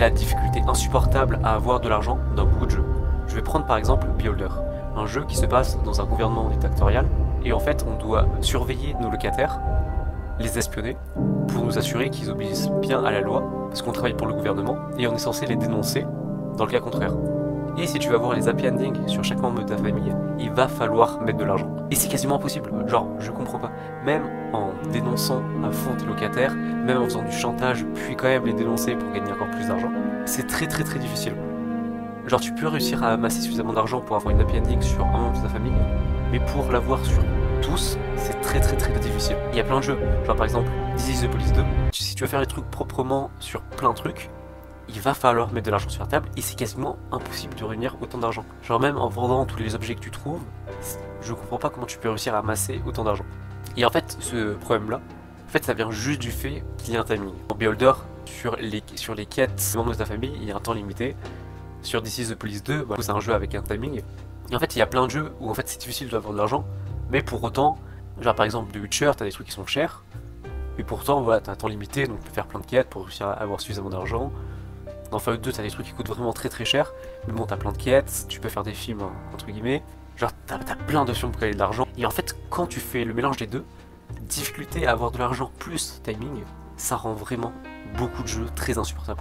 la difficulté insupportable à avoir de l'argent dans beaucoup de jeux. Je vais prendre par exemple Beholder, un jeu qui se passe dans un gouvernement dictatorial, et en fait on doit surveiller nos locataires, les espionner, pour nous assurer qu'ils obéissent bien à la loi, parce qu'on travaille pour le gouvernement, et on est censé les dénoncer dans le cas contraire. Et si tu veux avoir les happy endings sur chaque membre de ta famille, il va falloir mettre de l'argent. Et c'est quasiment impossible, genre je comprends pas. Même en dénonçant à fond tes locataires, même en faisant du chantage, puis quand même les dénoncer pour gagner encore plus d'argent, c'est très difficile. Genre tu peux réussir à amasser suffisamment d'argent pour avoir une happy ending sur un membre de ta famille, mais pour l'avoir sur tous, c'est très difficile. Il y a plein de jeux, genre par exemple This is the Police 2, si tu veux faire les trucs proprement sur plein de trucs, il va falloir mettre de l'argent sur la table et c'est quasiment impossible de réunir autant d'argent. Genre même en vendant tous les objets que tu trouves, je comprends pas comment tu peux réussir à amasser autant d'argent. Et en fait, ce problème-là, en fait, ça vient juste du fait qu'il y a un timing. En Beholder, sur les quêtes membres de ta famille, il y a un temps limité. Sur This is the Police 2, c'est un jeu avec un timing. Et en fait, il y a plein de jeux où en fait c'est difficile d'avoir de l'argent, mais pour autant, genre par exemple The Witcher, t'as des trucs qui sont chers, mais pourtant voilà, t'as un temps limité, donc tu peux faire plein de quêtes pour réussir à avoir suffisamment d'argent. Dans Fallout 2, t'as des trucs qui coûtent vraiment très cher, mais bon, t'as plein de quêtes, tu peux faire des films, entre guillemets, genre t'as plein d'options pour gagner de l'argent. Et en fait, quand tu fais le mélange des deux, difficulté à avoir de l'argent plus timing, ça rend vraiment beaucoup de jeux très insupportables.